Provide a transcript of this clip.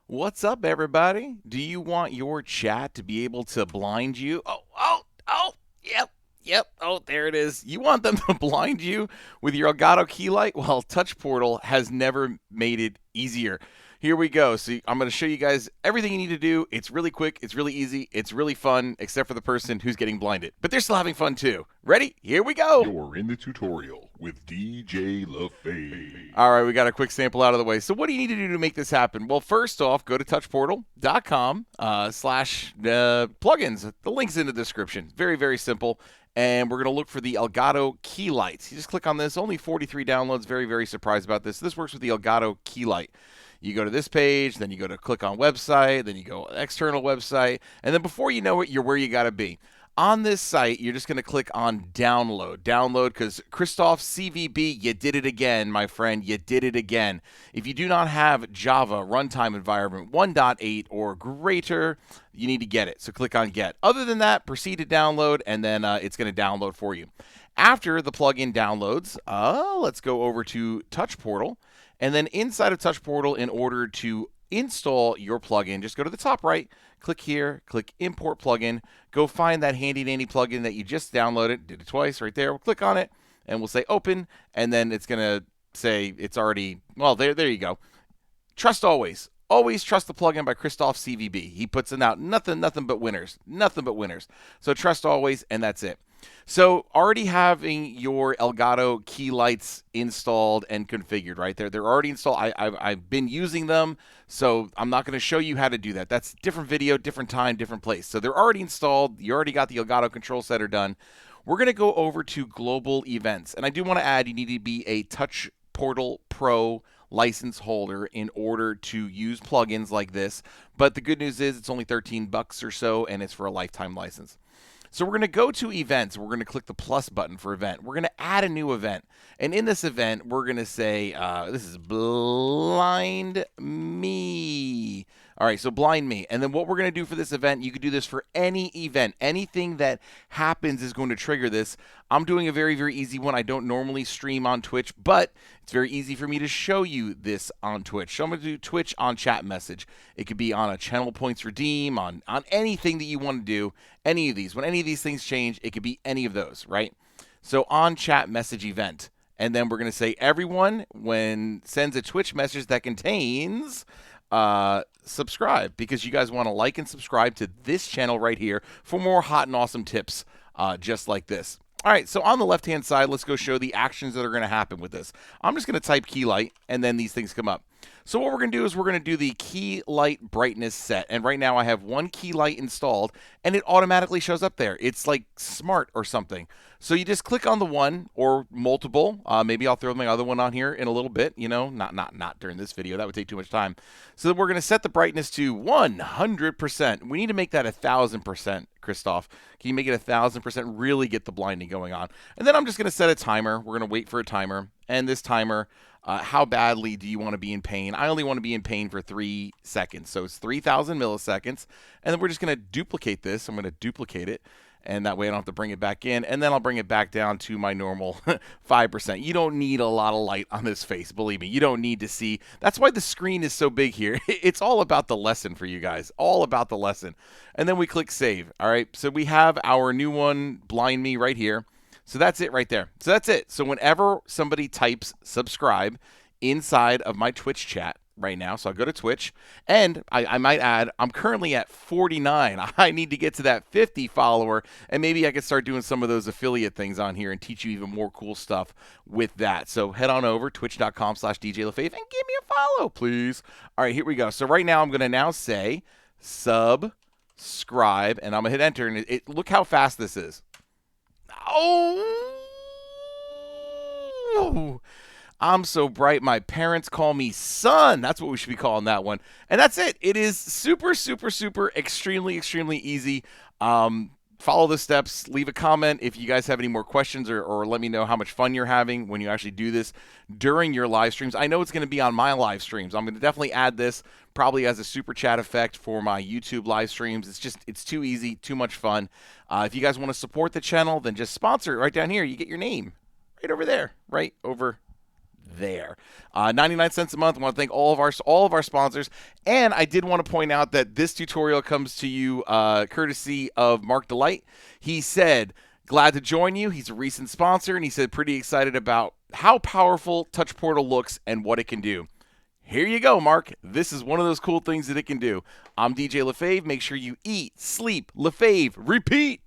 What's up, everybody? Do you want your chat to be able to blind you? Yep. Oh, there it is. You want them to blind you with your Elgato Keylight? Well, Touch Portal has never made it easier. Here we go. So I'm going to show you guys everything you need to do. It's really quick. It's really easy. It's really fun, except for the person who's getting blinded. But they're still having fun, too. Ready? Here we go. You're in the tutorial with DJ LaFave. All right, we got a quick sample out of the way. So what do you need to do to make this happen? Well, first off, go to touchportal.com slash plugins. The link's in the description. Very, very simple. And we're going to look for the Elgato Keylights. You just click on this. Only 43 downloads. Very, very surprised about this. This works with the Elgato Keylight. You go to this page, then you go to click on website, then you go external website, and then before you know it, you're where you got to be. On this site, you're just going to click on download. Download because Christoph CVB, you did it again, my friend. You did it again. If you do not have Java runtime environment 1.8 or greater, you need to get it. So click on get. Other than that, proceed to download, and then it's going to download for you. After the plugin downloads, let's go over to Touch Portal. And then inside of Touch Portal, in order to install your plugin, just go to the top right, click here, click Import Plugin, go find that handy dandy plugin that you just downloaded, did it twice right there, we'll click on it, and we'll say Open, and then it's going to say it's already, well, there you go. Trust Always. Always trust the plugin by Christoph CVB. He puts it out nothing but winners. Nothing but winners. So trust always, and that's it. So already having your Elgato key lights installed and configured, right? They're already installed. I've been using them, so I'm not going to show you how to do that. That's different video, different time, different place. So they're already installed. You already got the Elgato control center done. We're going to go over to global events. And I do want to add, you need to be a Touch Portal Pro license holder in order to use plugins like this. But the good news is it's only 13 bucks or so, and it's for a lifetime license. So we're going to go to events. We're going to click the plus button for event. We're going to add a new event. And in this event, we're going to say, this is blind me. All right, so blind me. And then what we're going to do for this event, you could do this for any event. Anything that happens is going to trigger this. I'm doing a very, very easy one. I don't normally stream on Twitch, but it's very easy for me to show you this on Twitch. So I'm going to do Twitch on chat message. It could be on a channel points redeem, on anything that you want to do, any of these. When any of these things change, it could be any of those, right? So on chat message event. And then we're going to say everyone, when sends a Twitch message that contains subscribe, because you guys want to like and subscribe to this channel right here for more hot and awesome tips just like this. All right, so on the left-hand side, let's go show the actions that are going to happen with this. I'm just going to type Keylight, and then these things come up. So what we're going to do is we're going to do the Keylight brightness set. And right now I have one Keylight installed, and it automatically shows up there. It's like smart or something. So you just click on the one or multiple. Maybe I'll throw my other one on here in a little bit. You know, not during this video. That would take too much time. So we're going to set the brightness to 100%. We need to make that 1,000%. Christoph, can you make it 1,000%? Really get the blinding going on. And then I'm just going to set a timer. We're going to wait for a timer. And this timer, how badly do you want to be in pain? I only want to be in pain for 3 seconds. So it's 3,000 milliseconds. And then we're just going to duplicate this. I'm going to duplicate it. And that way I don't have to bring it back in. And then I'll bring it back down to my normal 5%. You don't need a lot of light on this face. Believe me, you don't need to see. That's why the screen is so big here. It's all about the lesson for you guys. All about the lesson. And then we click save. All right. So we have our new one, Blind Me, right here. So that's it right there. So that's it. So whenever somebody types subscribe inside of my Twitch chat right now, so I'll go to Twitch, and I might add, I'm currently at 49. I need to get to that 50 follower, and maybe I can start doing some of those affiliate things on here and teach you even more cool stuff with that. So head on over, twitch.com/DJLaFave, and give me a follow, please. All right, here we go. So right now I'm going to now say subscribe, and I'm going to hit enter, and look how fast this is. Oh, I'm so bright. My parents call me son. That's what we should be calling that one. And that's it. It is super, super, super, extremely, extremely easy. Follow the steps. Leave a comment if you guys have any more questions, or let me know how much fun you're having when you actually do this during your live streams. I know it's going to be on my live streams. I'm going to definitely add this probably as a super chat effect for my YouTube live streams. It's too easy, too much fun. If you guys want to support the channel, then just sponsor it right down here. You get your name right over there, right over there. 99 cents a month. I want to thank all of our sponsors, and I did want to point out that this tutorial comes to you courtesy of Mark Delight. He said, glad to join you. He's a recent sponsor, and he said pretty excited about how powerful Touch Portal looks and what it can do. Here you go, Mark. This is one of those cool things that it can do. I'm DJ LaFave. Make sure you eat, sleep, LaFave, repeat.